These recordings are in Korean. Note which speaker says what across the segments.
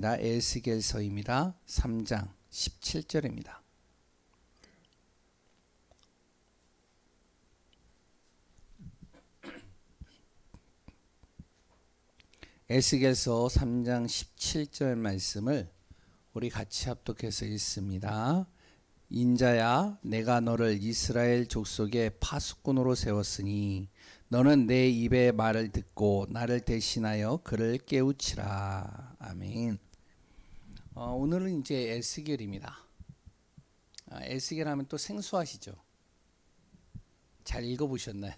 Speaker 1: 에스겔서입니다. 3장 17절입니다. 에스겔서 3장 17절 말씀을 우리 같이 합독해서 읽습니다. 인자야, 내가 너를 이스라엘 족속의 파수꾼으로 세웠으니 너는 내 입의 말을 듣고 나를 대신하여 그를 깨우치라. 아멘. 오늘은 이제 에스겔입니다. 에스겔 하면 또 생소하시죠? 잘 읽어보셨나요?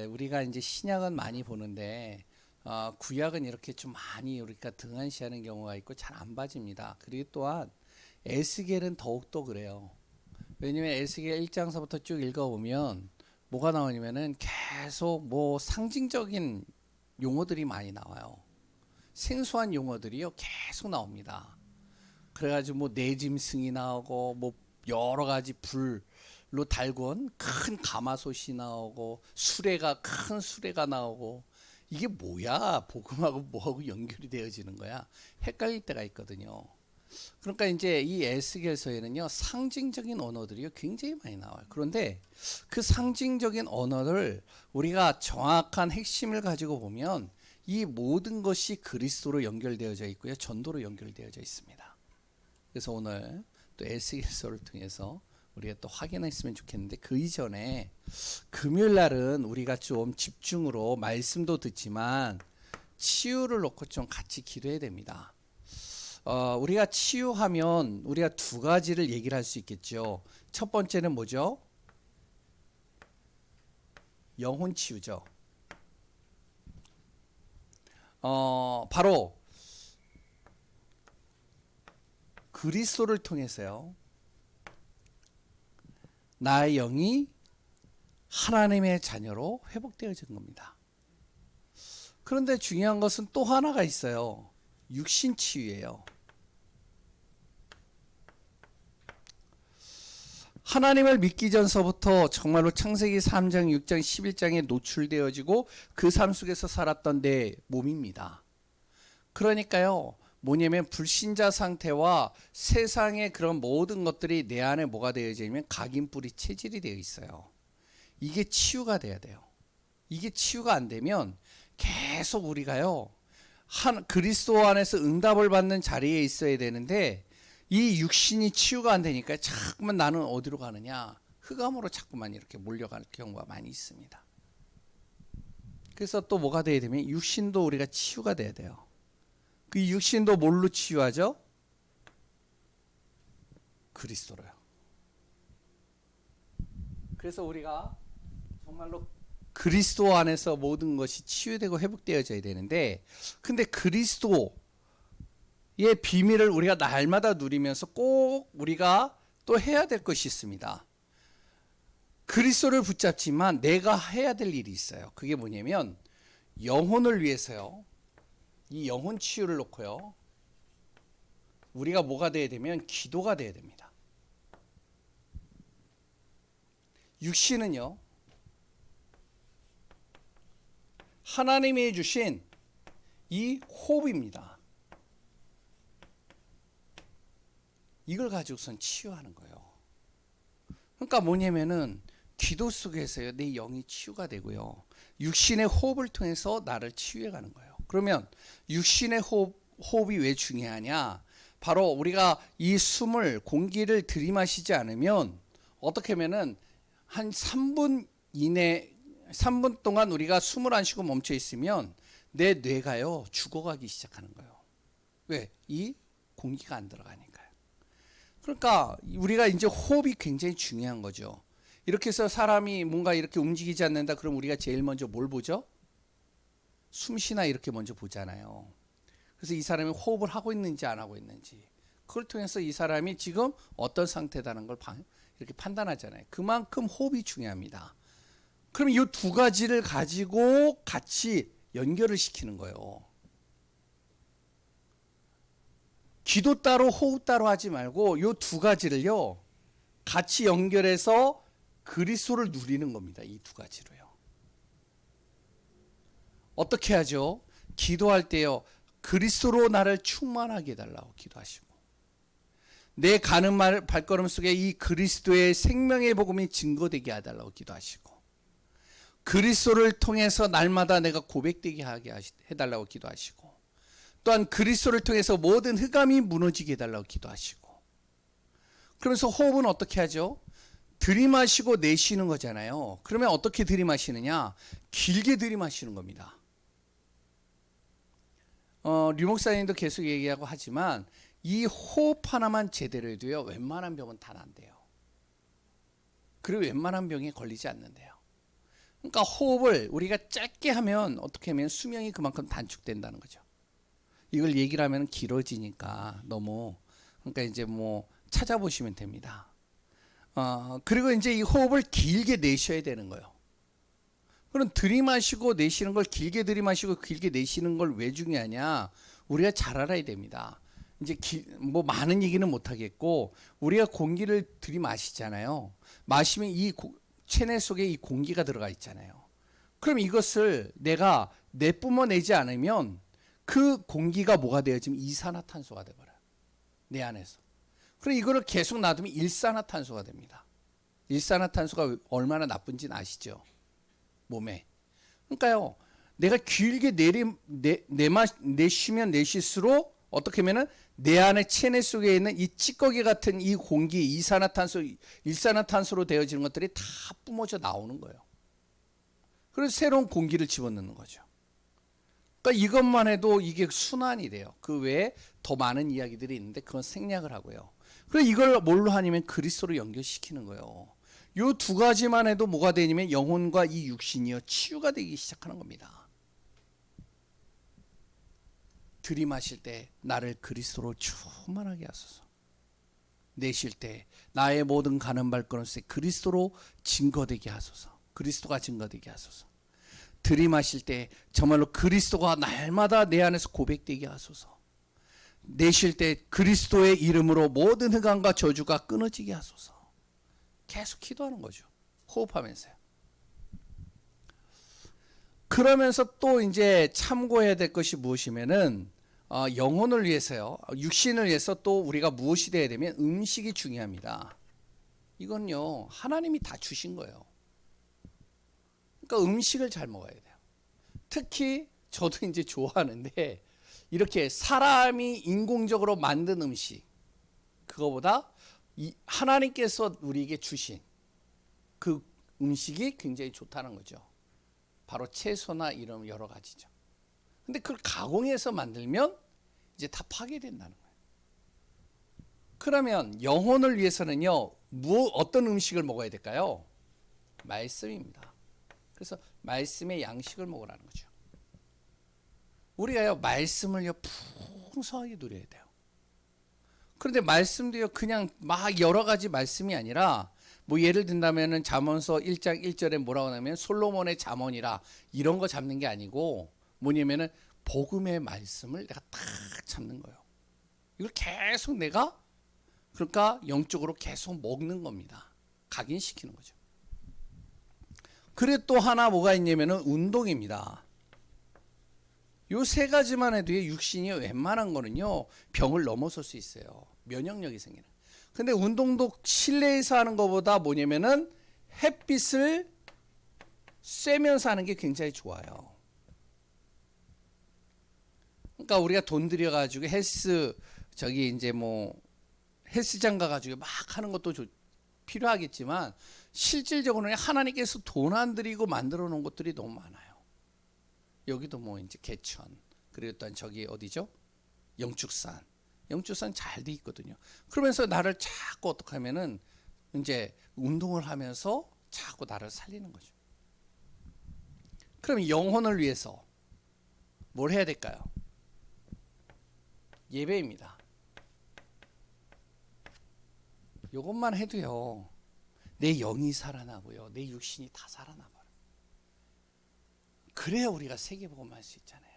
Speaker 1: 우리가 이제 신약은 많이 보는데 구약은 이렇게 좀 많이 우리가 등한시하는 경우가 있고 잘 안 봐집니다. 그리고 또한 에스겔은 더욱더 그래요. 왜냐면 에스겔 1장서부터 쭉 읽어보면 뭐가 나오냐면은 계속 뭐 상징적인 용어들이 많이 나와요. 생소한 용어들이요 계속 나옵니다. 그래가지고 뭐 내짐승이 나오고 뭐 여러 가지 불로 달군 큰 가마솥이 나오고 큰 수레가 나오고 이게 뭐야? 복음하고 뭐하고 연결이 되어지는 거야? 헷갈릴 때가 있거든요. 그러니까 이제 이 에스겔서에는요 상징적인 언어들이 굉장히 많이 나와요. 그런데 그 상징적인 언어를 우리가 정확한 핵심을 가지고 보면 이 모든 것이 그리스도로 연결되어져 있고요, 전도로 연결되어져 있습니다. 그래서 오늘 또 에스겔서를 통해서 우리가 또 확인했으면 좋겠는데, 그 이전에 금요일 날은 우리가 좀 집중으로 말씀도 듣지만 치유를 놓고 좀 같이 기도해야 됩니다. 우리가 치유하면 우리가 두 가지를 얘기를 할 수 있겠죠. 첫 번째는 뭐죠? 영혼 치유죠. 바로 그리스도를 통해서요, 나의 영이 하나님의 자녀로 회복되어진 겁니다. 그런데 중요한 것은 또 하나가 있어요. 육신 치유예요. 하나님을 믿기 전서부터 정말로 창세기 3장, 6장, 11장에 노출되어지고 그 삶 속에서 살았던 내 몸입니다. 그러니까요, 뭐냐면 불신자 상태와 세상의 그런 모든 것들이 내 안에 뭐가 되어지냐면 각인뿌리 체질이 되어 있어요. 이게 치유가 돼야 돼요. 이게 치유가 안 되면 계속 우리가요 그리스도 안에서 응답을 받는 자리에 있어야 되는데, 이 육신이 치유가 안 되니까 자꾸만 나는 어디로 가느냐, 흑암으로 자꾸만 이렇게 몰려갈 경우가 많이 있습니다. 그래서 또 뭐가 돼야 되면 육신도 우리가 치유가 돼야 돼요. 그 육신도 뭘로 치유하죠? 그리스도로요. 그래서 우리가 정말로 그리스도 안에서 모든 것이 치유되고 회복되어져야 되는데, 근데 그리스도의 비밀을 우리가 날마다 누리면서 꼭 우리가 또 해야 될 것이 있습니다. 그리스도를 붙잡지만 내가 해야 될 일이 있어요. 그게 뭐냐면 영혼을 위해서요, 이 영혼 치유를 놓고요, 우리가 뭐가 돼야 되면 기도가 돼야 됩니다. 육신은요 하나님이 주신 이 호흡입니다. 이걸 가지고선 치유하는 거예요. 그러니까 뭐냐면은 기도 속에서요 내 영이 치유가 되고요, 육신의 호흡을 통해서 나를 치유해 가는 거예요. 그러면 육신의 호흡이 왜 중요하냐? 바로 우리가 이 숨을, 공기를 들이마시지 않으면 어떻게 하면은 한 3분 동안 우리가 숨을 안 쉬고 멈춰 있으면 내 뇌가요 죽어가기 시작하는 거예요. 왜? 이 공기가 안 들어가니까요. 그러니까 우리가 이제 호흡이 굉장히 중요한 거죠. 이렇게 해서 사람이 뭔가 이렇게 움직이지 않는다 그럼 우리가 제일 먼저 뭘 보죠? 숨쉬나 이렇게 먼저 보잖아요. 그래서 이 사람이 호흡을 하고 있는지 안 하고 있는지, 그걸 통해서 이 사람이 지금 어떤 상태다는 걸 이렇게 판단하잖아요. 그만큼 호흡이 중요합니다. 그럼 이 두 가지를 가지고 같이 연결을 시키는 거예요. 기도 따로 호흡 따로 하지 말고 이 두 가지를요 같이 연결해서 그리스도를 누리는 겁니다. 이 두 가지로요. 어떻게 하죠? 기도할 때요 그리스도로 나를 충만하게 해달라고 기도하시고, 내 가는 발걸음 속에 이 그리스도의 생명의 복음이 증거되게 해달라고 기도하시고, 그리스도를 통해서 날마다 내가 고백되게 하게 해달라고 기도하시고, 또한 그리스도를 통해서 모든 흑암이 무너지게 해달라고 기도하시고, 그러면서 호흡은 어떻게 하죠? 들이마시고 내쉬는 거잖아요. 그러면 어떻게 들이마시느냐? 길게 들이마시는 겁니다. 류 목사님도 계속 얘기하고 하지만 이 호흡 하나만 제대로 해도요, 웬만한 병은 다 난대요. 그리고 웬만한 병에 걸리지 않는데요. 그러니까 호흡을 우리가 짧게 하면 어떻게 하면 수명이 그만큼 단축된다는 거죠. 이걸 얘기를 하면 길어지니까 너무, 그러니까 이제 뭐 찾아보시면 됩니다. 그리고 이제 이 호흡을 길게 내셔야 되는 거예요. 그럼 들이마시고 내쉬는 걸 길게 들이마시고 길게 내쉬는 걸 왜 중요하냐? 우리가 잘 알아야 됩니다. 이제 뭐 많은 얘기는 못 하겠고, 우리가 공기를 들이마시잖아요. 마시면 이 체내 속에 이 공기가 들어가 있잖아요. 그럼 이것을 내가 내뿜어내지 않으면 그 공기가 뭐가 돼요? 지금 이산화탄소가 돼버려요. 내 안에서. 그럼 이거를 계속 놔두면 일산화탄소가 됩니다. 일산화탄소가 얼마나 나쁜지는 아시죠? 몸에. 그러니까요, 내가 길게 내쉬면 내쉴수록 어떻게 하면은 내 안에 체내 속에 있는 이 찌꺼기 같은 이 공기, 이산화탄소, 일산화탄소로 되어지는 것들이 다 뿜어져 나오는 거예요. 그래서 새로운 공기를 집어넣는 거죠. 그러니까 이것만 해도 이게 순환이 돼요. 그 외에 더 많은 이야기들이 있는데 그건 생략을 하고요. 그래서 이걸 뭘로 하냐면 그리스도로 연결시키는 거예요. 요 두 가지만 해도 뭐가 되냐면 영혼과 이 육신이요 치유가 되기 시작하는 겁니다. 들이마실 때 나를 그리스도로 충만하게 하소서. 내쉴 때 나의 모든 가는 발걸음에 그리스도로 증거되게 하소서. 그리스도가 증거되게 하소서. 들이마실 때 정말로 그리스도가 날마다 내 안에서 고백되게 하소서. 내쉴 때 그리스도의 이름으로 모든 흑암과 저주가 끊어지게 하소서. 계속 기도하는 거죠. 호흡하면서요. 그러면서 또 이제 참고해야 될 것이 무엇이면은 영혼을 위해서요, 육신을 위해서 또 우리가 무엇이 돼야 되면 음식이 중요합니다. 이건요 하나님이 다 주신 거예요. 그러니까 음식을 잘 먹어야 돼요. 특히 저도 이제 좋아하는데 이렇게 사람이 인공적으로 만든 음식, 그거보다 하나님께서 우리에게 주신 그 음식이 굉장히 좋다는 거죠. 바로 채소나 이런 여러 가지죠. 근데 그걸 가공해서 만들면 이제 다 파괴된다는 거예요. 그러면 영혼을 위해서는요, 어떤 음식을 먹어야 될까요? 말씀입니다. 그래서 말씀의 양식을 먹으라는 거죠. 우리가요, 말씀을요, 풍성하게 누려야 돼요. 그런데 말씀도요, 그냥 막 여러 가지 말씀이 아니라, 뭐 예를 든다면은 잠언서 1장 1절에 뭐라고 하냐면 솔로몬의 잠언이라 이런 거 잡는 게 아니고 뭐냐면은 복음의 말씀을 내가 딱 잡는 거예요. 이걸 계속 내가 그러니까 영적으로 계속 먹는 겁니다. 각인시키는 거죠. 그래 또 하나 뭐가 있냐면은 운동입니다. 요 세 가지만 해도 육신이 웬만한 거는요 병을 넘어설 수 있어요. 면역력이 생기는. 근데 운동도 실내에서 하는 것보다 뭐냐면은 햇빛을 쐬면서 하는 게 굉장히 좋아요. 그러니까 우리가 돈 들여가지고 이제 뭐 헬스장 가가지고 막 하는 것도 필요하겠지만 실질적으로는 하나님께서 돈 안 들이고 만들어 놓은 것들이 너무 많아요. 여기도 뭐 이제 개천, 그리고 또 저기 어디죠? 영축산 잘 돼 있거든요. 그러면서 나를 자꾸 어떻게 하면은 이제 운동을 하면서 자꾸 나를 살리는 거죠. 그럼 영혼을 위해서 뭘 해야 될까요? 예배입니다. 이것만 해도요, 내 영이 살아나고요, 내 육신이 다 살아나버려요. 그래야 우리가 세계복음을 할 수 있잖아요.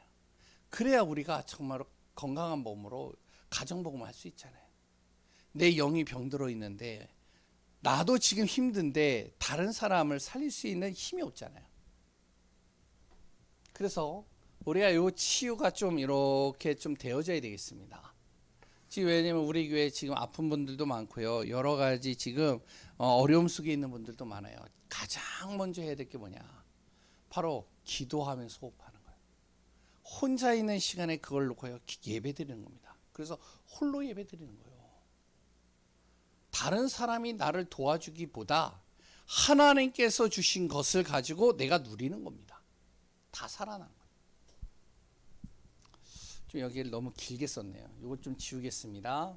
Speaker 1: 그래야 우리가 정말로 건강한 몸으로 가정복음을 할 수 있잖아요. 내 영이 병들어 있는데 나도 지금 힘든데 다른 사람을 살릴 수 있는 힘이 없잖아요. 그래서 우리가 요 치유가 좀 이렇게 좀 되어져야 되겠습니다. 지금 왜냐면 우리 교회 지금 아픈 분들도 많고요. 여러 가지 지금 어려움 속에 있는 분들도 많아요. 가장 먼저 해야 될 게 뭐냐? 바로 기도하면서 호흡하는 거예요. 혼자 있는 시간에 그걸 놓고요. 예배 드리는 겁니다. 그래서 홀로 예배 드리는 거예요. 다른 사람이 나를 도와주기보다 하나님께서 주신 것을 가지고 내가 누리는 겁니다. 다 살아나는 거예요. 좀 여기를 너무 길게 썼네요. 이거 좀 지우겠습니다.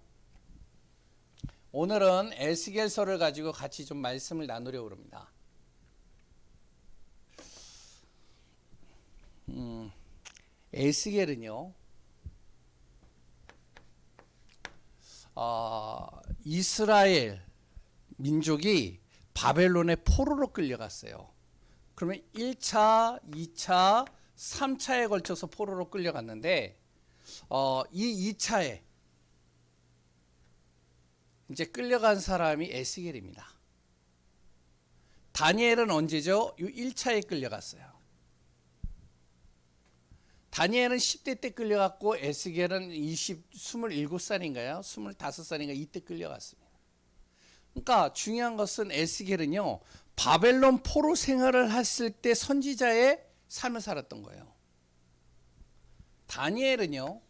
Speaker 1: 오늘은 에스겔서를 가지고 같이 좀 말씀을 나누려고 합니다. 에스겔은요, 이스라엘 민족이 바벨론의 포로로 끌려갔어요. 그러면 1차, 2차, 3차에 걸쳐서 포로로 끌려갔는데 이 2차에 이제 끌려간 사람이 에스겔입니다. 다니엘은 언제죠? 이 1차에 끌려갔어요. 다니엘은 10대 때 끌려갔고 에스겔은 27살인가요? 25살인가 이때 끌려갔습니다. 그러니까 중요한 것은 에스겔은요, 바벨론 포로 생활을 했을 때 선지자의 삶을 살았던 거예요. 다니엘은요,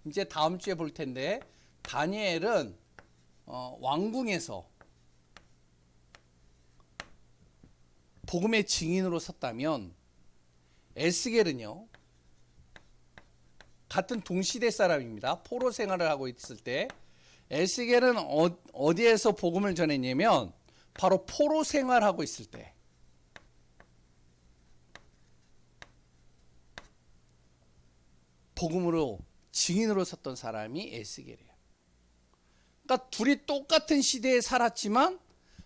Speaker 1: 이제 다음 주에 볼 텐데, 다니엘은 왕궁에서 복음의 증인으로 섰다면, 에스겔은요, 같은 동시대 사람입니다. 포로 생활을 하고 있을 때 에스겔은 어디에서 복음을 전했냐면 바로 포로 생활하고 있을 때, 복음으로 증인으로 섰던 사람이 에스겔이에요. 그러니까 둘이 똑같은 시대에 살았지만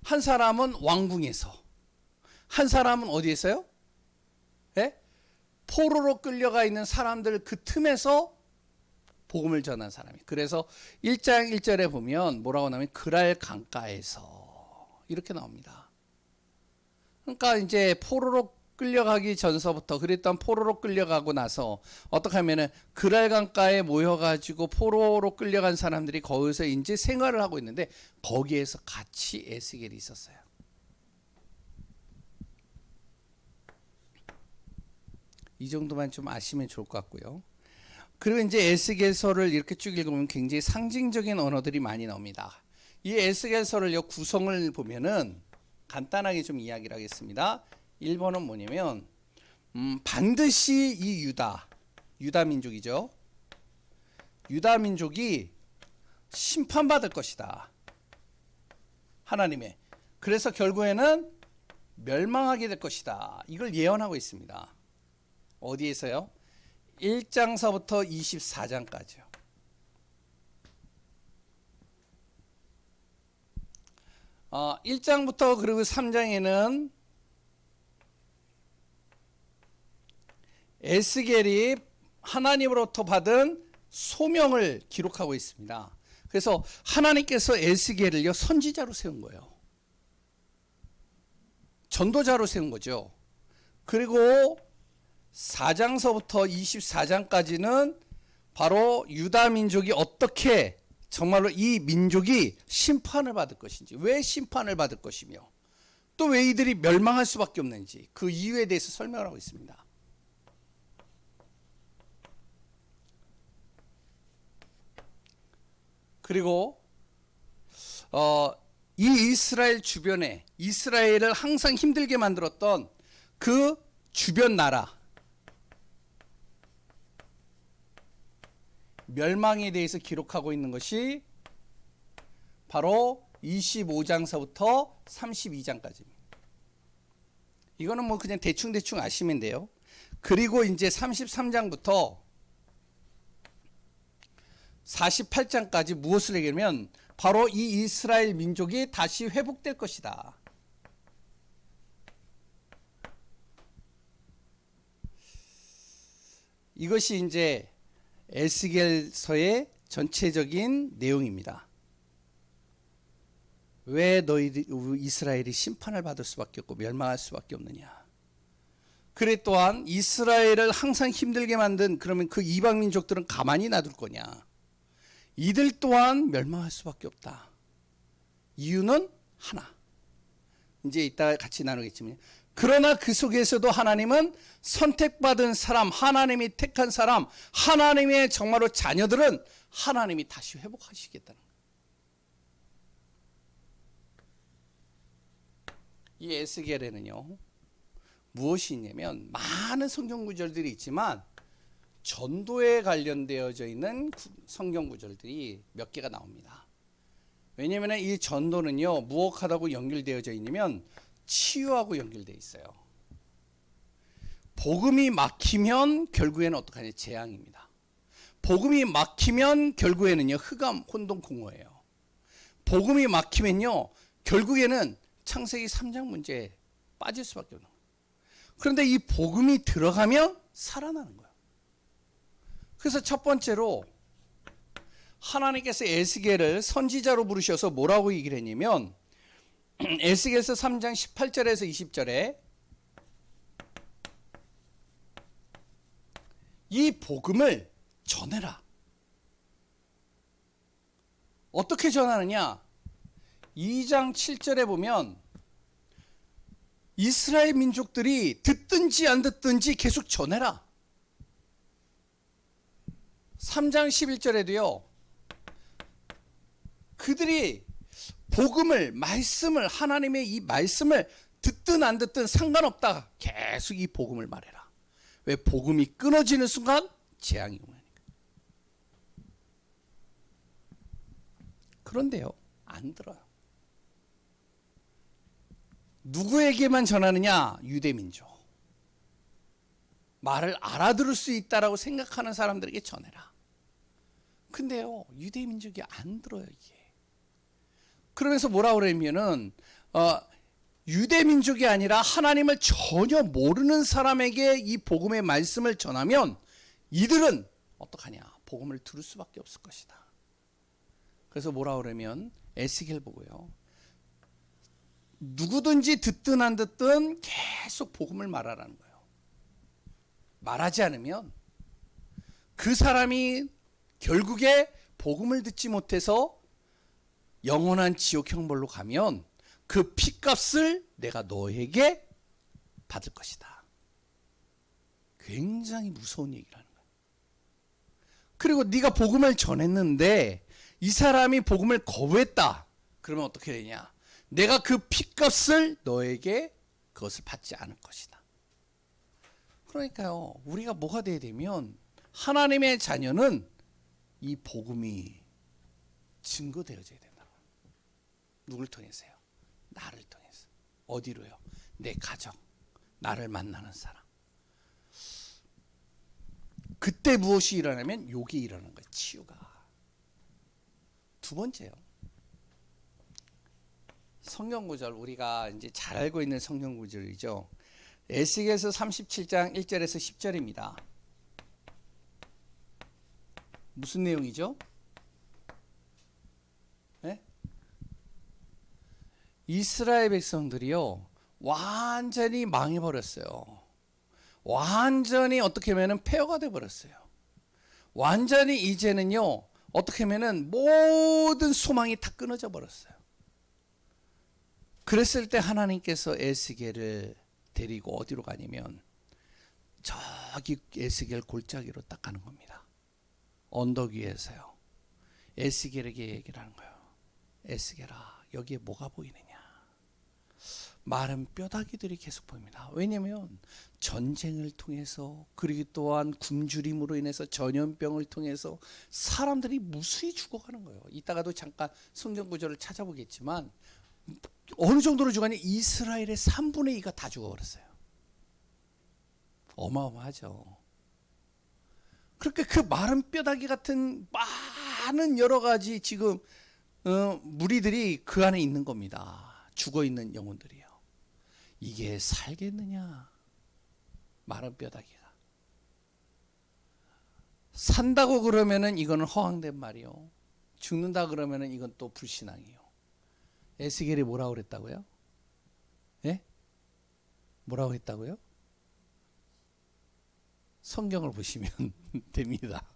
Speaker 1: 한 사람은 왕궁에서, 한 사람은 어디에서요? 예? 포로로 끌려가 있는 사람들 그 틈에서 복음을 전한 사람이. 그래서 1장 1절에 보면 뭐라고 나오면 그랄 강가에서 이렇게 나옵니다. 그러니까 이제 포로로 끌려가기 전서부터 그랬던 포로로 끌려가고 나서 어떻게 하면은 그랄 강가에 모여가지고 포로로 끌려간 사람들이 거기서 이제 생활을 하고 있는데 거기에서 같이 에스겔이 있었어요. 이 정도만 좀 아시면 좋을 것 같고요. 그리고 이제 에스겔서를 이렇게 쭉 읽으면 굉장히 상징적인 언어들이 많이 나옵니다. 이 에스겔서를 구성을 보면은 간단하게 좀 이야기를 하겠습니다. 1번은 뭐냐면 반드시 이 유다 민족이죠. 유다 민족이 심판받을 것이다. 하나님의. 그래서 결국에는 멸망하게 될 것이다. 이걸 예언하고 있습니다. 어디에서요? 1장서부터 24장까지요. 어, 1장부터 그리고 3장에는 에스겔이 하나님으로부터 받은 소명을 기록하고 있습니다. 그래서 하나님께서 에스겔을요 선지자로 세운 거예요. 전도자로 세운 거죠. 그리고 4장서부터 24장까지는 바로 유다 민족이 어떻게 정말로 이 민족이 심판을 받을 것인지, 왜 심판을 받을 것이며 또 왜 이들이 멸망할 수밖에 없는지 그 이유에 대해서 설명을 하고 있습니다. 그리고 이 이스라엘 주변에 이스라엘을 항상 힘들게 만들었던 그 주변 나라 멸망에 대해서 기록하고 있는 것이 바로 25장서부터 32장까지입니다. 이거는 뭐 그냥 대충 아시면 돼요. 그리고 이제 33장부터 48장까지 무엇을 얘기하면 바로 이 이스라엘 민족이 다시 회복될 것이다. 이것이 이제 에스겔서의 전체적인 내용입니다. 왜 너희들 이스라엘이 심판을 받을 수밖에 없고 멸망할 수밖에 없느냐? 그래 또한 이스라엘을 항상 힘들게 만든 그러면 그 이방 민족들은 가만히 놔둘 거냐? 이들 또한 멸망할 수밖에 없다. 이유는 하나. 이제 이따 같이 나누겠지만 그러나 그 속에서도 하나님은 선택받은 사람, 하나님이 택한 사람, 하나님의 정말로 자녀들은 하나님이 다시 회복하시겠다는 거예요. 이 에스겔에는요 무엇이 있냐면 많은 성경 구절들이 있지만 전도에 관련되어져 있는 성경 구절들이 몇 개가 나옵니다. 왜냐하면 이 전도는요 무엇하다고 연결되어져 있냐면 치유하고 연결되어 있어요. 복음이 막히면 결국에는 어떻게 하냐? 재앙입니다. 복음이 막히면 결국에는요 흑암, 혼돈, 공허예요. 복음이 막히면요 결국에는 창세기 3장 문제에 빠질 수밖에 없는 거예요. 그런데 이 복음이 들어가면 살아나는 거예요. 그래서 첫 번째로 하나님께서 에스겔을 선지자로 부르셔서 뭐라고 얘기를 했냐면 에스겔서 3장 18절에서 20절에 이 복음을 전해라. 어떻게 전하느냐? 2장 7절에 보면 이스라엘 민족들이 듣든지 안 듣든지 계속 전해라. 3장 11절에도요. 그들이 복음을, 말씀을, 하나님의 이 말씀을 듣든 안 듣든 상관없다. 계속 이 복음을 말해라. 왜? 복음이 끊어지는 순간 재앙이 오니까. 그런데요, 안 들어요. 누구에게만 전하느냐? 유대민족. 말을 알아들을 수 있다라고 생각하는 사람들에게 전해라. 근데요, 유대민족이 안 들어요, 이게. 그러면서 뭐라 그러냐면은, 유대민족이 아니라 하나님을 전혀 모르는 사람에게 이 복음의 말씀을 전하면 이들은 어떡하냐? 복음을 들을 수밖에 없을 것이다. 그래서 뭐라 그러면 에스겔 보고요. 누구든지 듣든 안 듣든 계속 복음을 말하라는 거예요. 말하지 않으면 그 사람이 결국에 복음을 듣지 못해서 영원한 지옥 형벌로 가면 그 핏값을 내가 너에게 받을 것이다. 굉장히 무서운 얘기를 하는 거예요. 그리고 네가 복음을 전했는데 이 사람이 복음을 거부했다. 그러면 어떻게 되냐? 내가 그 핏값을 너에게 그것을 받지 않을 것이다. 그러니까요, 우리가 뭐가 돼야 되면 하나님의 자녀는 이 복음이 증거되어져야 된다. 누굴 통해서요? 나를 통해서. 어디로요? 내 가정, 나를 만나는 사람. 그때 무엇이 일어나면 욕이 일어나는 거예요. 치유가. 두 번째요. 성경 구절, 우리가 이제 잘 알고 있는 성경 구절이죠. 에스겔서 37장 1절에서 10절입니다. 무슨 내용이죠? 네? 이스라엘 백성들이요 완전히 망해버렸어요. 완전히 어떻게 하면은 폐허가 돼버렸어요. 완전히 이제는요 어떻게 하면은 모든 소망이 다 끊어져 버렸어요. 그랬을 때 하나님께서 에스겔을 데리고 어디로 가냐면 저기 에스겔 골짜기로 딱 가는 겁니다. 언덕 위에서요. 에스겔에게 얘기를 하는 거예요. 에스겔아, 여기에 뭐가 보이느냐? 마른 뼈다귀들이 계속 보입니다. 왜냐하면 전쟁을 통해서 그리고 또한 굶주림으로 인해서 전염병을 통해서 사람들이 무수히 죽어가는 거예요. 이따가도 잠깐 성경 구절을 찾아보겠지만 어느 정도로 죽었냐? 이스라엘의 3분의 2가 다 죽어버렸어요. 어마어마하죠. 그렇게 그 마른 뼈다귀 같은 많은 여러 가지 지금 무리들이 그 안에 있는 겁니다. 죽어있는 영혼들이요. 이게 살겠느냐? 마른 뼈다귀가. 산다고 그러면은 이거는 허황된 말이요. 죽는다 그러면은 이건 또 불신앙이요. 에스겔이 뭐라고 그랬다고요? 예? 뭐라고 했다고요? 성경을 보시면 됩니다.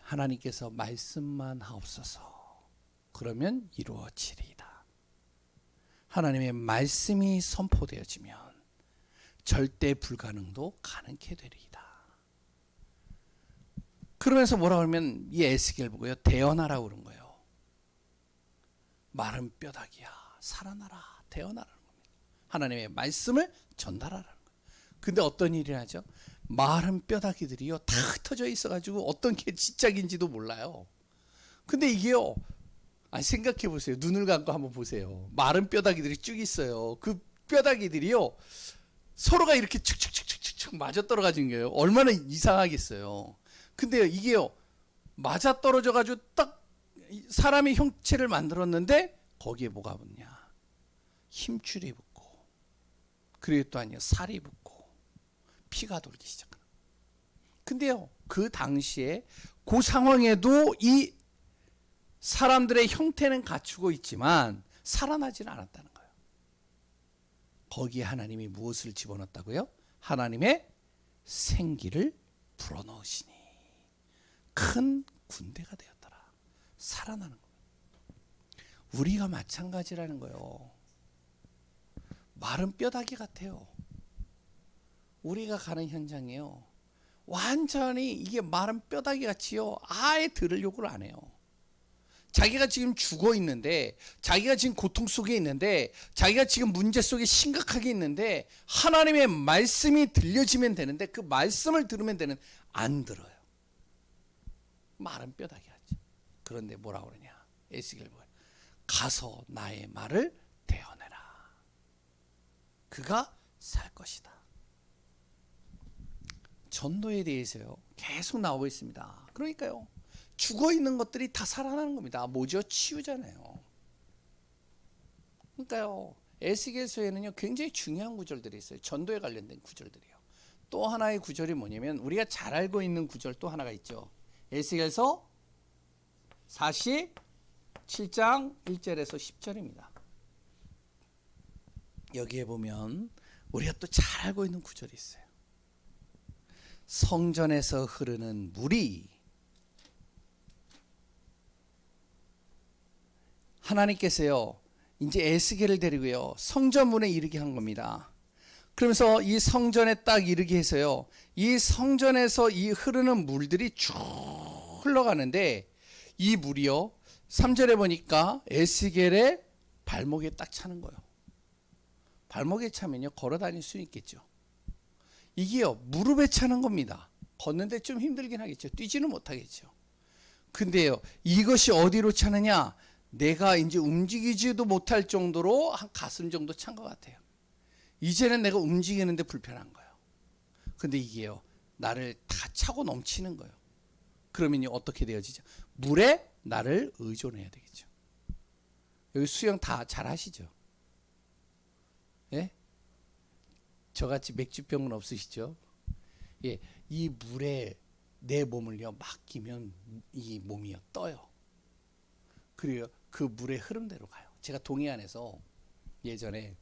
Speaker 1: 하나님께서 말씀만 하옵소서. 그러면 이루어지리이다. 하나님의 말씀이 선포되어지면 절대 불가능도 가능케 되리이다. 그러면서 뭐라고 하면 이 에스겔 보고요. 태어나라고 그런 거예요. 마른 뼈다귀야 살아나라. 태어나라는 겁니다. 하나님의 말씀을 전달하라는 거예요. 근데 어떤 일이 나죠? 마른 뼈다귀들이요 다 흩어져 있어가지고 어떤 게 지짝인지도 몰라요. 근데 이게요, 생각해 보세요. 눈을 감고 한번 보세요. 마른 뼈다귀들이 쭉 있어요. 그 뼈다귀들이요 서로가 이렇게 축축축축축 맞아 떨어가진 거예요. 얼마나 이상하겠어요. 근데요 이게요 맞아 떨어져 가지고 딱 사람의 형체를 만들었는데 거기에 뭐가 붙냐? 힘줄이 붙고, 그리고 또 아니요 살이 붙고 피가 돌기 시작하는. 근데요 그 당시에 그 상황에도 이 사람들의 형태는 갖추고 있지만 살아나지는 않았다는 거예요. 거기에 하나님이 무엇을 집어넣었다고요? 하나님의 생기를 불어넣으시니 큰 군대가 되었더라. 살아나는 겁니다. 우리가 마찬가지라는 거예요. 마른 뼈다귀 같아요. 우리가 가는 현장이요 완전히 이게 마른 뼈다귀 같이요 아예 들을 욕을 안 해요. 자기가 지금 죽어 있는데, 자기가 지금 고통 속에 있는데, 자기가 지금 문제 속에 심각하게 있는데 하나님의 말씀이 들려지면 되는데 그 말씀을 들으면 되는, 안 들어요. 마른 뼈다귀 같이. 그런데 뭐라고 그러냐? 에스겔 보여. 가서 나의 말을 대어내라. 그가 살 것이다. 전도에 대해서요 계속 나오고 있습니다. 그러니까요 죽어 있는 것들이 다 살아나는 겁니다. 뭐죠? 치유잖아요. 그러니까요 에스겔서에는요 굉장히 중요한 구절들이 있어요. 전도에 관련된 구절들이요. 또 하나의 구절이 뭐냐면 우리가 잘 알고 있는 구절 또 하나가 있죠. 에스겔서 47장 1절에서 10절입니다. 여기에 보면 우리가 또 잘 알고 있는 구절이 있어요. 성전에서 흐르는 물이, 하나님께서요 이제 에스겔을 데리고요 성전문에 이르게 한 겁니다. 그러면서 이 성전에 딱 이르게 해서요 이 성전에서 이 흐르는 물들이 쭉 흘러가는데 이 물이요 3절에 보니까 에스겔의 발목에 딱 차는 거예요. 발목에 차면요 걸어 다닐 수 있겠죠. 이게요 무릎에 차는 겁니다. 걷는데 좀 힘들긴 하겠죠. 뛰지는 못하겠죠. 근데요 이것이 어디로 차느냐? 내가 이제 움직이지도 못할 정도로 한 가슴 정도 찬 것 같아요. 이제는 내가 움직이는데 불편한 거예요. 근데 이게요 나를 다 차고 넘치는 거예요. 그러면요 어떻게 되어지죠? 물에 나를 의존해야 되겠죠. 여기 수영 다 잘 하시죠? 예? 저같이 맥주병은 없으시죠? 예, 이 물에 내 몸을요 맡기면 이 몸이요 떠요. 그리고 그 물의 흐름대로 가요. 제가 동해안에서 예전에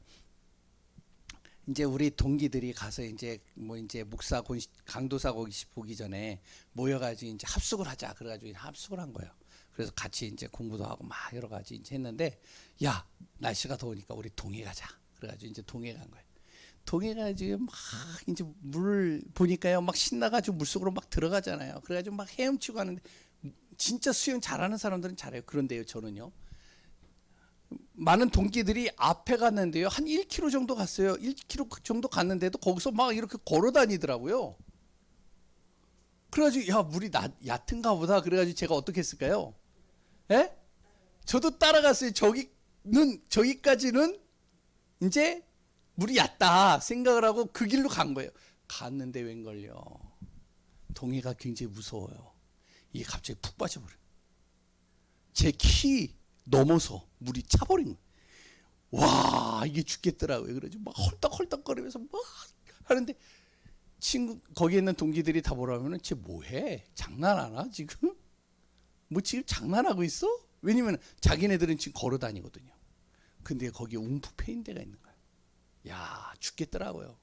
Speaker 1: 이제 우리 동기들이 가서 이제 뭐 이제 목사 강도사 보기 전에 모여가지고 이제 합숙을 하자. 그래가지고 합숙을 한 거예요. 그래서 같이 이제 공부도 하고 막 여러 가지 이제 했는데, 야 날씨가 더우니까 우리 동해 가자. 그래가지고 이제 동해 간 거예요. 동해 가지고 막 이제 물 보니까요 막 신나가지고 물 속으로 막 들어가잖아요. 그래가지고 막 헤엄치고 하는데 진짜 수영 잘하는 사람들은 잘해요. 그런데요 저는요 많은 동기들이 앞에 갔는데요 한 1km 정도 갔어요. 1km 정도 갔는데도 거기서 막 이렇게 걸어 다니더라고요. 그래가지고 야 물이 얕은가 보다. 그래가지고 제가 어떻게 했을까요? 예? 저도 따라갔어요. 저기까지는 이제 물이 얕다 생각을 하고 그 길로 간 거예요. 갔는데 웬걸요 동해가 굉장히 무서워요. 이게 갑자기 푹 빠져버려요. 제 키 넘어서 물이 차버린 거예요. 와 이게 죽겠더라고요. 그래가지고 막 헐떡헐떡거리면서 막 하는데 친구 거기 있는 동기들이 다 뭐라 하면은 쟤 뭐해? 장난하나 지금? 뭐 지금 장난하고 있어? 왜냐면 자기네들은 지금 걸어 다니거든요. 근데 거기에 웅푹 패인 데가 있는 거예요. 야 죽겠더라고요.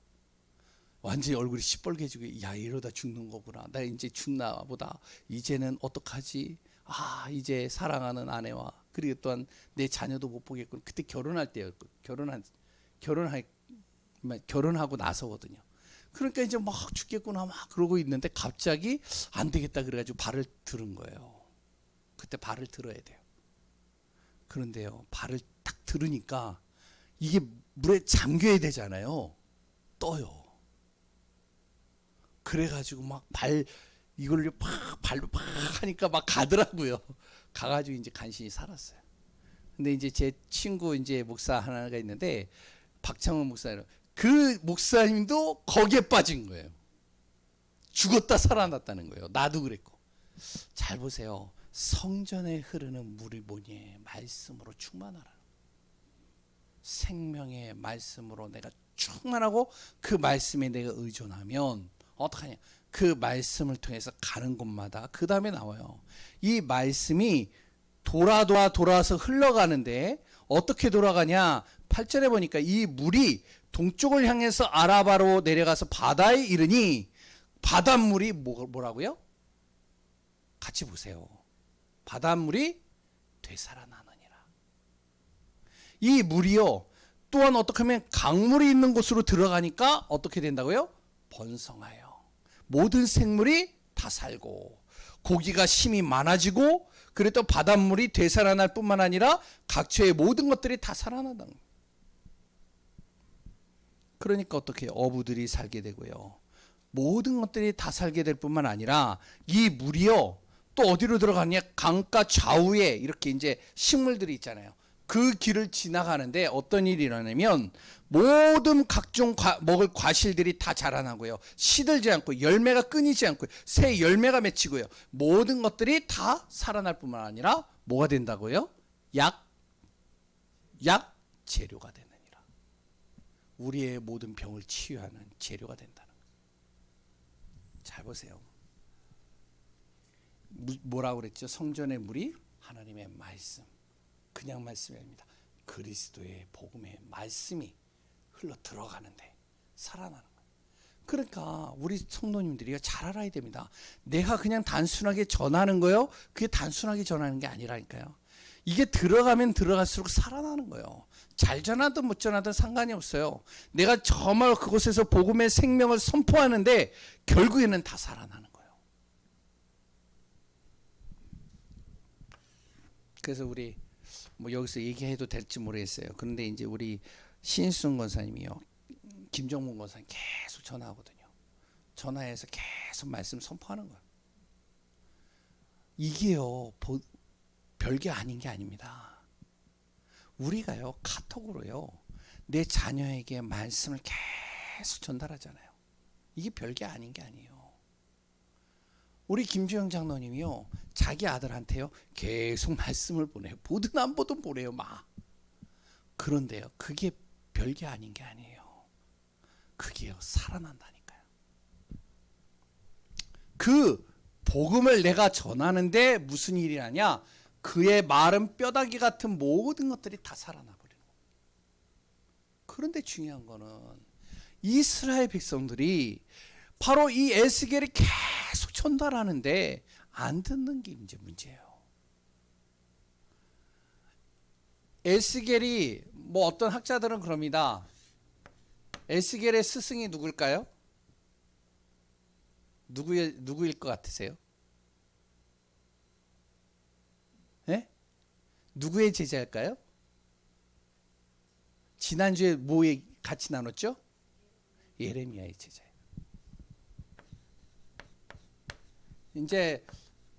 Speaker 1: 완전히 얼굴이 시뻘개지고, 야, 이러다 죽는 거구나. 나 이제 죽나 보다. 이제는 어떡하지? 아, 이제 사랑하는 아내와, 그리고 또한 내 자녀도 못 보겠군. 그때 결혼할 때였고, 결혼하고 나서거든요. 그러니까 이제 막 죽겠구나 막 그러고 있는데 갑자기 안 되겠다 그래가지고 발을 들은 거예요. 그때 발을 들어야 돼요. 그런데요, 발을 딱 들으니까 이게 물에 잠겨야 되잖아요. 떠요. 그래가지고 막 이걸로 발로 팍 하니까 막 가더라고요. 가가지고 이제 간신히 살았어요. 근데 이제 제 친구 이제 목사 하나가 있는데, 박창원 목사님, 그 목사님도 거기에 빠진 거예요. 죽었다 살아났다는 거예요. 나도 그랬고. 잘 보세요. 성전에 흐르는 물이 뭐니? 말씀으로 충만하라. 생명의 말씀으로 내가 충만하고 그 말씀에 내가 의존하면 어떡하냐? 그 말씀을 통해서 가는 곳마다 그 다음에 나와요. 이 말씀이 돌아서 흘러가는데 어떻게 돌아가냐? 8절에 보니까 이 물이 동쪽을 향해서 아라바로 내려가서 바다에 이르니, 바닷물이 뭐라고요? 같이 보세요. 바닷물이 되살아나느니라. 이 물이요, 또한 어떻게 하면 강물이 있는 곳으로 들어가니까 어떻게 된다고요? 번성하여 모든 생물이 다 살고 고기가 심이 많아지고, 그래도 바닷물이 되살아날 뿐만 아니라 각처의 모든 것들이 다 살아난다. 그러니까 어떻게 어부들이 살게 되고요, 모든 것들이 다 살게 될 뿐만 아니라 이 물이요 또 어디로 들어가냐? 강가 좌우에 이렇게 이제 식물들이 있잖아요. 그 길을 지나가는데 어떤 일이 일어나냐면 모든 각종 먹을 과실들이 다 자라나고요, 시들지 않고 열매가 끊이지 않고 새 열매가 맺히고요, 모든 것들이 다 살아날 뿐만 아니라 뭐가 된다고요? 약 재료가 되느니라. 우리의 모든 병을 치유하는 재료가 된다는 거예요. 잘 보세요. 뭐라고 그랬죠? 성전의 물이 하나님의 말씀, 그냥 말씀이 아닙니다. 그리스도의 복음의 말씀이 흘러 들어가는데 살아나는 거예요. 그러니까 우리 성도님들이 잘 알아야 됩니다. 내가 그냥 단순하게 전하는 거요, 그게 단순하게 전하는 게 아니라니까요. 이게 들어가면 들어갈수록 살아나는 거예요. 잘 전하든 못 전하든 상관이 없어요. 내가 정말 그곳에서 복음의 생명을 선포하는데 결국에는 다 살아나는 거예요. 그래서 우리 뭐 여기서 얘기해도 될지 모르겠어요. 그런데 이제 우리 신순 권사님이요, 김정문 권사님 계속 전화하거든요. 전화해서 계속 말씀 선포하는 거예요. 이게요 별게 아닌 게 아닙니다. 우리가요 카톡으로요 내 자녀에게 말씀을 계속 전달하잖아요. 이게 별게 아닌 게 아니에요. 우리 김주영 장로님이요 자기 아들한테요 계속 말씀을 보내요. 보든 안 보든 보내요 막. 그런데요 그게 별게 아닌 게 아니에요. 그게요 살아난다니까요. 그 복음을 내가 전하는데 무슨 일이 나냐? 그의 마른 뼈다귀 같은 모든 것들이 다 살아나 버리는 거예요. 그런데 중요한 거는 이스라엘 백성들이 바로 이 에스겔이 계속 전달하는데 안 듣는 게 이제 문제예요. 에스겔이 뭐 어떤 학자들은 그럽니다. 에스겔의 스승이 누굴까요? 누구일 것 같으세요? 예? 누구의 제자일까요? 지난주에 뭐에 같이 나눴죠? 예레미야의 제자예요. 이제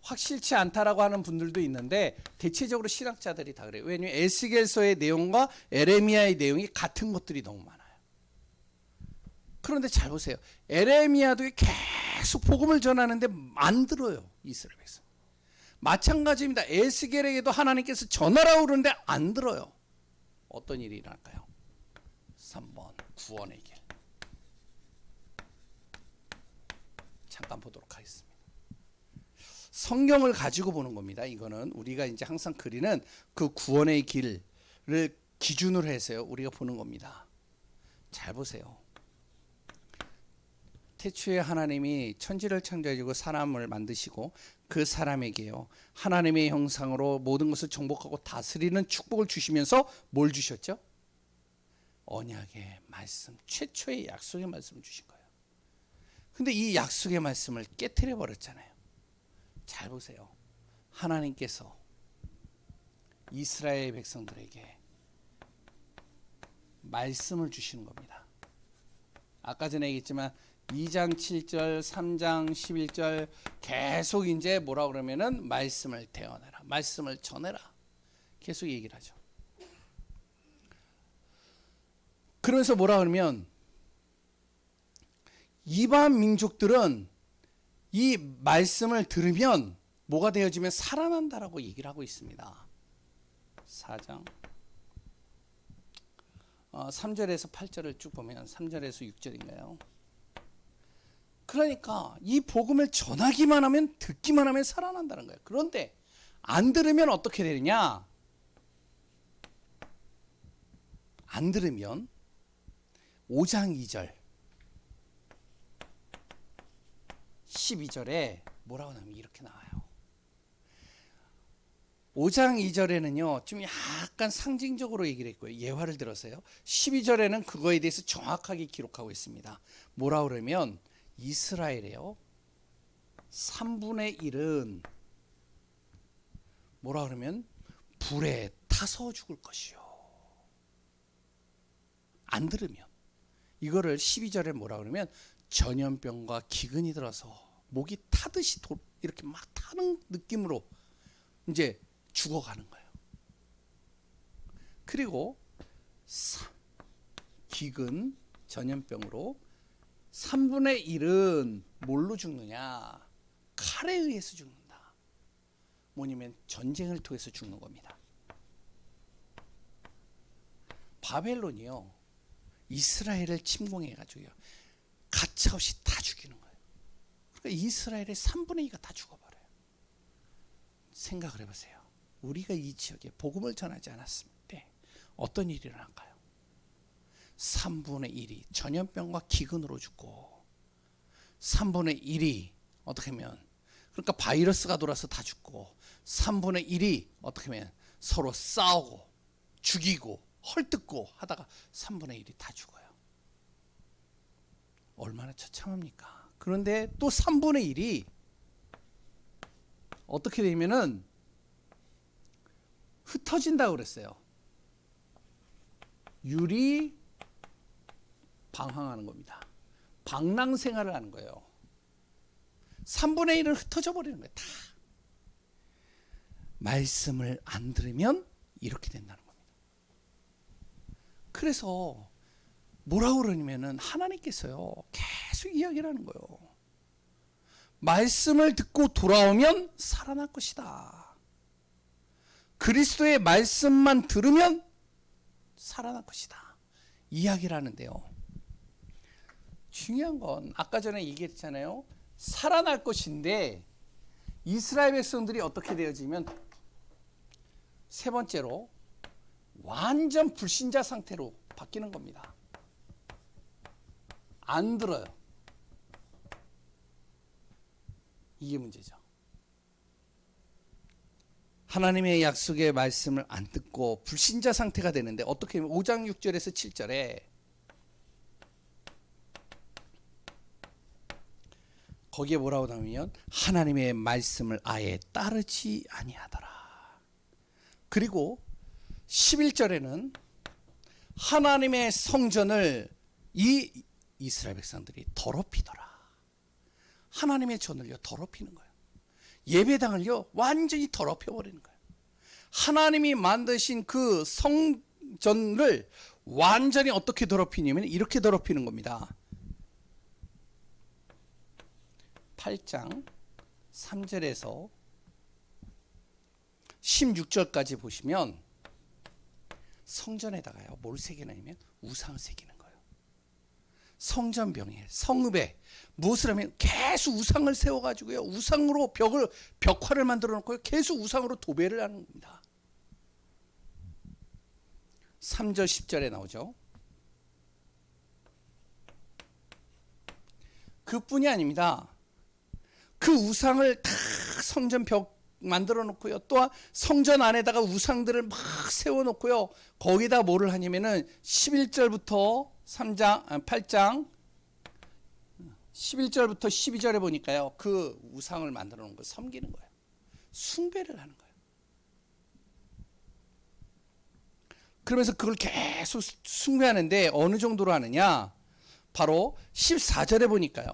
Speaker 1: 확실치 않다라고 하는 분들도 있는데 대체적으로 신학자들이 다 그래요. 왜냐하면 에스겔서의 내용과 예레미야의 내용이 같은 것들이 너무 많아요. 그런데 잘 보세요. 예레미야도 계속 복음을 전하는데 안 들어요. 이스라엘 백성. 마찬가지입니다. 에스겔에게도 하나님께서 전하라고 그러는데 안 들어요. 어떤 일이 일어날까요? 3번 구원의 길. 잠깐 보도록 하겠습니다. 성경을 가지고 보는 겁니다. 이거는 우리가 이제 항상 그리는 그 구원의 길을 기준으로 해서요 우리가 보는 겁니다. 잘 보세요. 태초에 하나님이 천지를 창조해주고 사람을 만드시고 그 사람에게요 하나님의 형상으로 모든 것을 정복하고 다스리는 축복을 주시면서 뭘 주셨죠? 언약의 말씀, 최초의 약속의 말씀을 주신 거예요. 근데 이 약속의 말씀을 깨트려 버렸잖아요. 잘 보세요. 하나님께서 이스라엘 백성들에게 말씀을 주시는 겁니다. 아까 전에 얘기했지만 2장 7절, 3장 11절 계속 이제 뭐라 그러면은 말씀을 대언해라, 말씀을 전해라, 계속 얘기를 하죠. 그러면서 뭐라 그러면 이방 민족들은 이 말씀을 들으면 뭐가 되어지면 살아난다라고 얘기를 하고 있습니다. 4장 3절에서 8절을 쭉 보면 3절에서 6절인가요? 그러니까 이 복음을 전하기만 하면, 듣기만 하면 살아난다는 거예요. 그런데 안 들으면 어떻게 되느냐? 안 들으면 5장 2절 12절에 뭐라고 하냐면 이렇게 나와요. 5장 2절에는요 좀 약간 상징적으로 얘기를 했고요, 예화를 들어서요. 12절에는 그거에 대해서 정확하게 기록하고 있습니다. 뭐라고 그러면 이스라엘에요 3분의 1은 뭐라 그러면 불에 타서 죽을 것이요. 안 들으면. 이거를 12절에 뭐라 그러면 전염병과 기근이 들어서 목이 타듯이 이렇게 막 타는 느낌으로 이제 죽어가는 거예요. 그리고 기근, 전염병으로 3분의 1은 뭘로 죽느냐? 칼에 의해서 죽는다. 뭐냐면 전쟁을 통해서 죽는 겁니다. 바벨론이요 이스라엘을 침공해가지고요 가차없이 다 죽이는 거예요. 그러니까 이스라엘의 3분의 2가 다 죽어버려요. 생각을 해보세요. 우리가 이 지역에 복음을 전하지 않았을 때 어떤 일이 일어날까요? 3분의 1이 전염병과 기근으로 죽고 3분의 1이 어떻게 하면 그러니까 바이러스가 돌아서 다 죽고 3분의 1이 어떻게 하면 서로 싸우고 죽이고 헐뜯고 하다가 3분의 1이 다 죽어요. 얼마나 처참합니까? 그런데 또 3분의 1이 어떻게 되면은 흩어진다고 그랬어요. 율이 방황하는 겁니다. 방랑 생활을 하는 거예요. 3분의 1은 흩어져 버리는 거예요. 다. 말씀을 안 들으면 이렇게 된다는 겁니다. 그래서 뭐라고 그러냐면은 하나님께서요 계속 이야기를 하는 거예요. 말씀을 듣고 돌아오면 살아날 것이다. 그리스도의 말씀만 들으면 살아날 것이다. 이야기를 하는데요. 중요한 건 아까 전에 얘기했잖아요. 살아날 것인데 이스라엘 백성들이 어떻게 되어지면 세 번째로 완전 불신자 상태로 바뀌는 겁니다. 안 들어요. 이게 문제죠. 하나님의 약속의 말씀을 안 듣고 불신자 상태가 되는데 어떻게 하면 5장 6절에서 7절에 거기에 뭐라고 나오면 하나님의 말씀을 아예 따르지 아니하더라. 그리고 11절에는 하나님의 성전을 이 이스라엘 백성들이 더럽히더라. 하나님의 전을요 더럽히는 거예요. 예배당을요 완전히 더럽혀버리는 거예요. 하나님이 만드신 그 성전을 완전히 어떻게 더럽히냐면 이렇게 더럽히는 겁니다. 8장 3절에서 16절까지 보시면 성전에다가요 뭘 새기냐면 우상을 새기는 거예요. 성전병에 성읍에 무엇을 하면 계속 우상을 세워가지고요 우상으로 벽화를 만들어 놓고 계속 우상으로 도배를 하는 겁니다. 3절 10절에 나오죠. 그뿐이 아닙니다. 그 우상을 다 성전 벽 만들어 놓고요. 또한 성전 안에다가 우상들을 막 세워 놓고요. 거기다 뭐를 하냐면은 11절부터 8장 11절부터 12절에 보니까요. 그 우상을 만들어 놓은 걸 섬기는 거예요. 숭배를 하는 거예요. 그러면서 그걸 계속 숭배하는데 어느 정도로 하느냐? 바로 14절에 보니까요.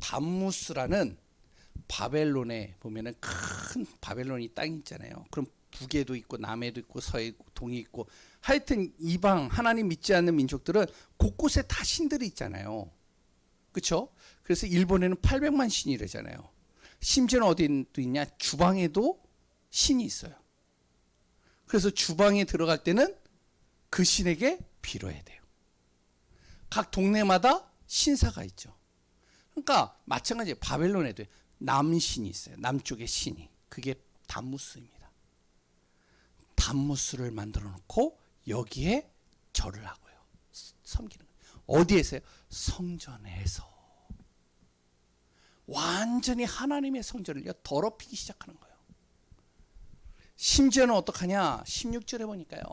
Speaker 1: 담무스라는 바벨론에 보면은 큰 바벨론이 땅 있잖아요. 그럼 북에도 있고 남에도 있고 서에 있고 동에 있고 하여튼 이방 하나님 믿지 않는 민족들은 곳곳에 다 신들이 있잖아요. 그렇죠? 그래서 일본에는 800만 신이래잖아요. 심지어는 어디도 있냐? 주방에도 신이 있어요. 그래서 주방에 들어갈 때는 그 신에게 빌어야 돼요. 각 동네마다 신사가 있죠. 그러니까 마찬가지예요. 바벨론에도 남신이 있어요. 남쪽의 신이. 그게 담무스입니다. 담무스를 만들어 놓고 여기에 절을 하고요. 섬기는 거예요. 어디에서요? 성전에서. 완전히 하나님의 성전을 더럽히기 시작하는 거예요. 심지어는 어떡하냐? 16절에 보니까요.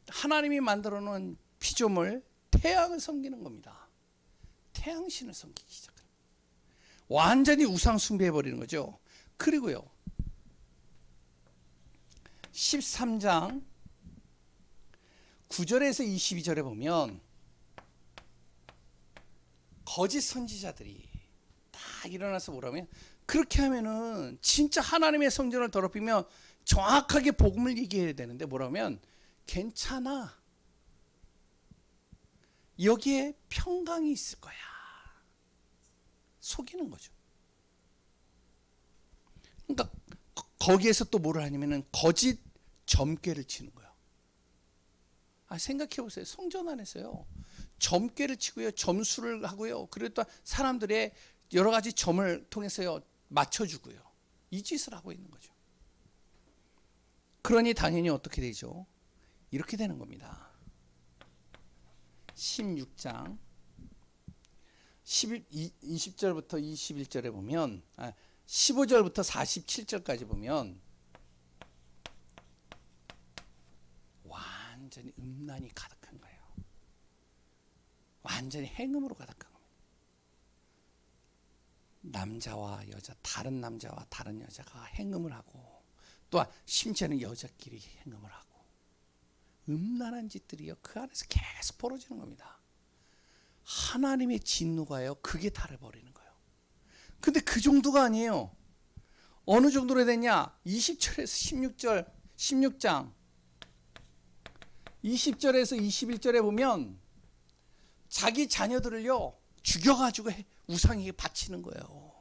Speaker 1: 하나님이 만들어 놓은 피조물 태양을 섬기는 겁니다. 태양신을 섬기기 시작해요. 완전히 우상 숭배해 버리는 거죠. 그리고요. 13장 9절에서 22절에 보면 거짓 선지자들이 딱 일어나서 뭐라면 그렇게 하면은 진짜 하나님의 성전을 더럽히면 정확하게 복음을 얘기해야 되는데 뭐라면 괜찮아. 여기에 평강이 있을 거야. 속이는 거죠. 그러니까 거기에서 또 뭐를 하냐면은 거짓 점괘를 치는 거예요. 생각해 보세요. 성전 안에서요. 점괘를 치고요. 점수를 하고요. 그리고 또 사람들의 여러 가지 점을 통해서요. 맞춰주고요. 이 짓을 하고 있는 거죠. 그러니 당연히 어떻게 되죠? 이렇게 되는 겁니다. 16장 20절부터 21절에 보면 15절부터 47절까지 보면 완전히 음란이 가득한 거예요. 완전히 행음으로 가득한 겁니다. 남자와 여자, 다른 남자와 다른 여자가 행음을 하고 또한 심지어는 여자끼리 행음을 하고 음란한 짓들이요. 그 안에서 계속 벌어지는 겁니다. 하나님의 진노가요. 그게 달아버리는 거예요. 근데 그 정도가 아니에요. 어느 정도로 되냐? 20절에서 16절, 16장 20절에서 21절에 보면 자기 자녀들을요. 죽여가지고 우상에게 바치는 거예요.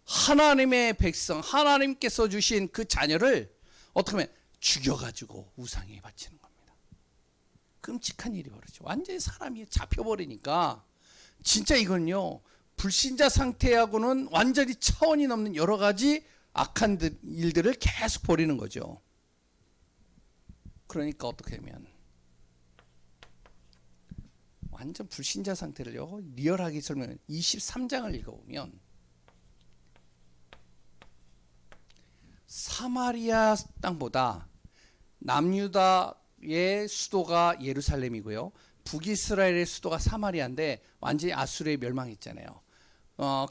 Speaker 1: 하나님의 백성, 하나님께서 주신 그 자녀를 어떻게 하면 죽여가지고 우상에게 바치는 겁니다. 끔찍한 일이 벌어지죠. 완전히 사람이 잡혀버리니까 진짜 이건요. 불신자 상태하고는 완전히 차원이 넘는 여러 가지 악한 일들을 계속 벌이는 거죠. 그러니까 어떻게 하면 완전 불신자 상태를요. 리얼하게 설명해 23장을 읽어보면 사마리아 땅보다 남유다의 수도가 예루살렘이고요. 북이스라엘의 수도가 사마리아인데 완전히 아수르에 멸망했잖아요.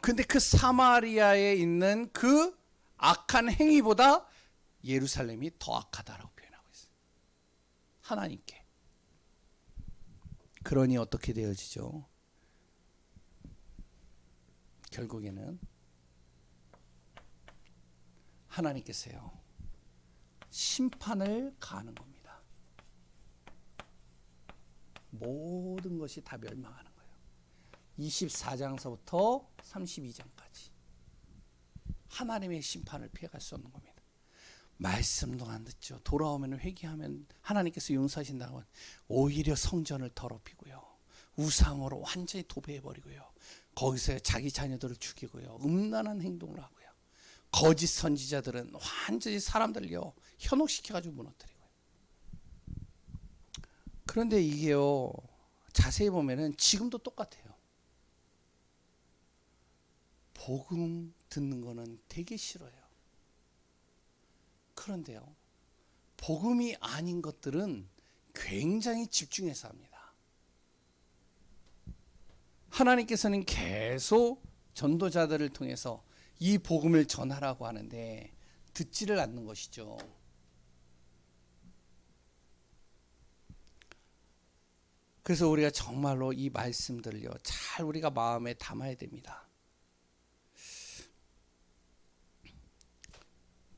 Speaker 1: 근데 그 사마리아에 있는 그 악한 행위보다 예루살렘이 더 악하다라고 표현하고 있어요. 하나님께. 그러니 어떻게 되어지죠? 결국에는 하나님께서요. 심판을 가하는 겁니다. 모든 것이 다 멸망하는 거예요. 24장서부터 32장까지 하나님의 심판을 피해갈 수 없는 겁니다. 말씀도 안 듣죠. 돌아오면 회개하면 하나님께서 용서하신다고 오히려 성전을 더럽히고요. 우상으로 완전히 도배해버리고요. 거기서 자기 자녀들을 죽이고요. 음란한 행동을 하고요. 거짓 선지자들은 완전히 사람들요 현혹시켜가지고 무너뜨리고요. 그런데 이게요, 자세히 보면은 지금도 똑같아요. 복음 듣는 거는 되게 싫어요. 그런데요, 복음이 아닌 것들은 굉장히 집중해서 합니다. 하나님께서는 계속 전도자들을 통해서 이 복음을 전하라고 하는데 듣지를 않는 것이죠. 그래서 우리가 정말로 이 말씀들을요, 잘 우리가 마음에 담아야 됩니다.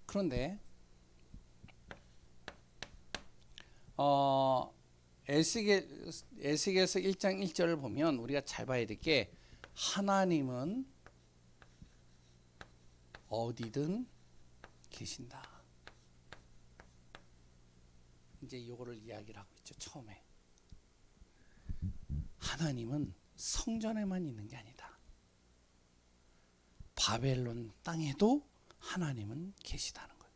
Speaker 1: 그런데 에스겔서 1장 1절을 보면 우리가 잘 봐야 될 게, 하나님은 어디든 계신다. 이제 이거를 이야기를 하고 있죠. 처음에 하나님은 성전에만 있는 게 아니다. 바벨론 땅에도 하나님은 계시다는 거예요.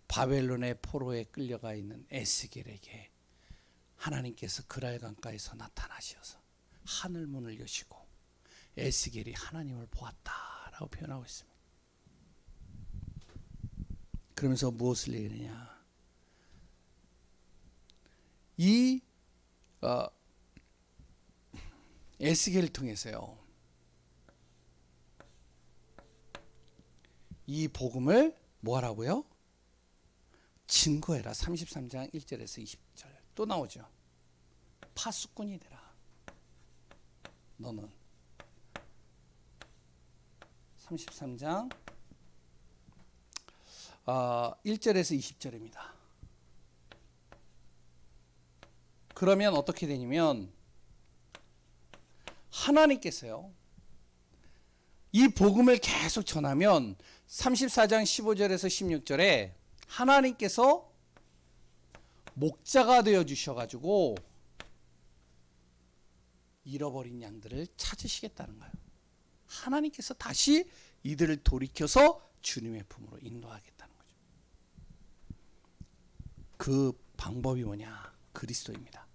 Speaker 1: 바벨론의 포로에 끌려가 있는 에스겔에게 하나님께서 그랄 강가에서 나타나셔서 하늘 문을 여시고 에스겔이 하나님을 보았다라고 표현하고 있습니다. 그러면서 무엇을 얘기하느냐? 이 에스겔을 통해서요, 이 복음을 뭐하라고요? 증거해라. 33장 1절에서 20절 또 나오죠. 파수꾼이 되라. 너는 33장 1절에서 20절입니다. 그러면 어떻게 되냐면, 하나님께서요, 이 복음을 계속 전하면 34장 15절에서 16절에 하나님께서 목자가 되어 주셔가지고 잃어버린 양들을 찾으시겠다는 거예요. 하나님께서 다시 이들을 돌이켜서 주님의 품으로 인도하겠다는 거죠. 그 방법이 뭐냐? 그리스도입니다.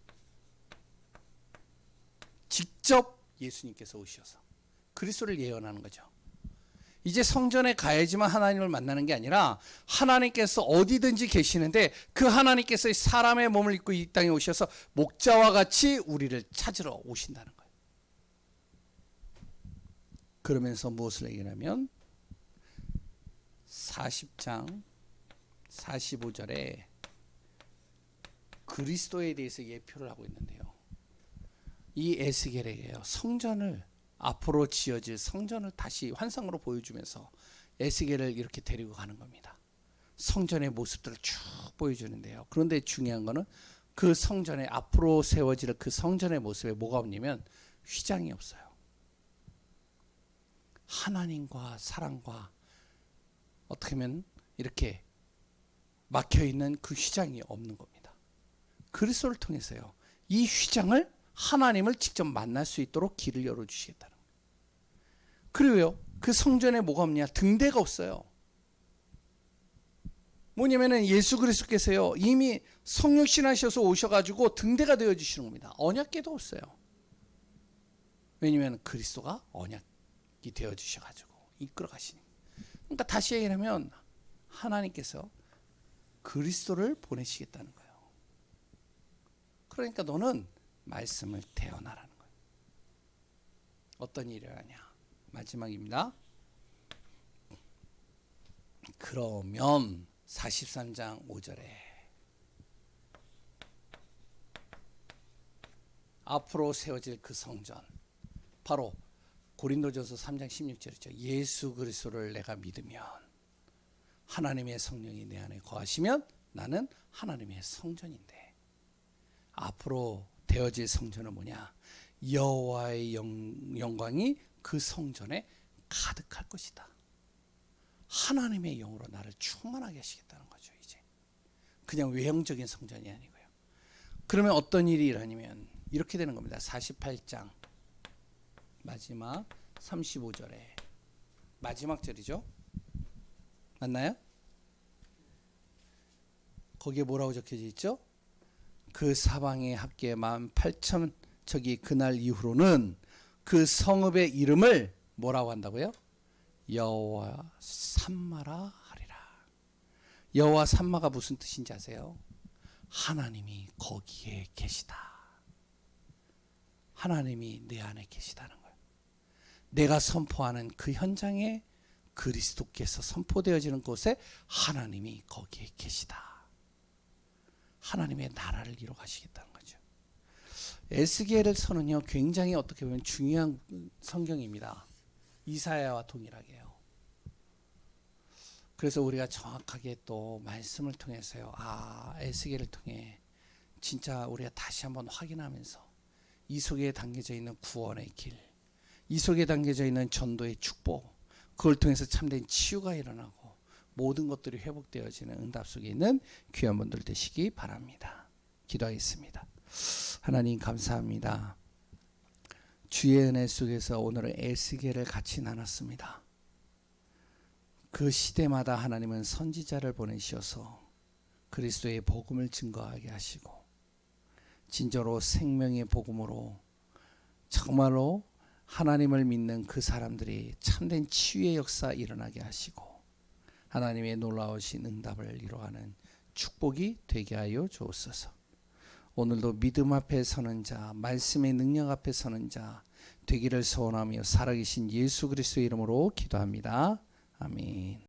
Speaker 1: 직접 예수님께서 오셔서 그리스도를 예언하는 거죠. 이제 성전에 가야지만 하나님을 만나는 게 아니라 하나님께서 어디든지 계시는데 그 하나님께서 사람의 몸을 입고 이 땅에 오셔서 목자와 같이 우리를 찾으러 오신다는 거예요. 그러면서 무엇을 얘기하냐면 40장 45절에 그리스도에 대해서 예표를 하고 있는데요, 이 에스겔에게요, 성전을, 앞으로 지어질 성전을 다시 환상으로 보여주면서 에스겔을 이렇게 데리고 가는 겁니다. 성전의 모습들을 쭉 보여주는데요, 그런데 중요한 거는 그 성전에, 앞으로 세워질 그 성전의 모습에 뭐가 없냐면 휘장이 없어요. 하나님과 사랑과 어떻게 하면 이렇게 막혀있는 그 휘장이 없는 겁니다. 그리스도를 통해서요, 이 휘장을, 하나님을 직접 만날 수 있도록 길을 열어주시겠다는 거예요. 그리고요, 그 성전에 뭐가 없냐? 등대가 없어요. 뭐냐면은 예수 그리스도께서요, 이미 성육신하셔서 오셔가지고 등대가 되어주시는 겁니다. 언약궤도 없어요. 왜냐면 그리스도가 언약이 되어주셔가지고 이끌어 가시니. 그러니까 다시 얘기하면 하나님께서 그리스도를 보내시겠다는 거예요. 그러니까 너는 말씀을 태어나라는 거예요. 어떤 일을 하냐? 마지막입니다. 그러면 43장 5절에 앞으로 세워질 그 성전, 바로 고린도전서 3장 16절이죠. 예수 그리스도를 내가 믿으면 하나님의 성령이 내 안에 거하시면 나는 하나님의 성전인데, 앞으로 되어질 성전은 뭐냐? 여호와의 영광이 그 성전에 가득할 것이다. 하나님의 영으로 나를 충만하게 하시겠다는 거죠. 이제 그냥 외형적인 성전이 아니고요. 그러면 어떤 일이 일어나냐면 이렇게 되는 겁니다. 48장 마지막 35절에 마지막 절이죠. 맞나요? 거기에 뭐라고 적혀져 있죠? 그 사방에 합계 18,000 저기 그날 이후로는 그 성읍의 이름을 뭐라고 한다고요? 여호와 삼마라 하리라. 여호와 삼마가 무슨 뜻인지 아세요? 하나님이 거기에 계시다. 하나님이 내 안에 계시다는 거예요. 내가 선포하는 그 현장에 그리스도께서 선포되어지는 곳에 하나님이 거기에 계시다. 하나님의 나라를 이루어 가시겠다는 거죠. 에스겔을 서는요, 굉장히 어떻게 보면 중요한 성경입니다. 이사야와 동일하게요. 그래서 우리가 정확하게 또 말씀을 통해서요, 에스겔을 통해 진짜 우리가 다시 한번 확인하면서 이 속에 담겨져 있는 구원의 길, 이 속에 담겨져 있는 전도의 축복, 그걸 통해서 참된 치유가 일어나고 모든 것들이 회복되어지는 응답 속에 있는 귀한 분들 되시기 바랍니다. 기도하겠습니다. 하나님 감사합니다. 주의 은혜 속에서 오늘은 에스겔을 같이 나눴습니다. 그 시대마다 하나님은 선지자를 보내셔서 그리스도의 복음을 증거하게 하시고 진짜로 생명의 복음으로 정말로 하나님을 믿는 그 사람들이 참된 치유의 역사 일어나게 하시고 하나님의 놀라우신 응답을 이루어가는 축복이 되게 하여 주옵소서. 오늘도 믿음 앞에 서는 자, 말씀의 능력 앞에 서는 자 되기를 소원하며 살아계신 예수 그리스도의 이름으로 기도합니다. 아멘.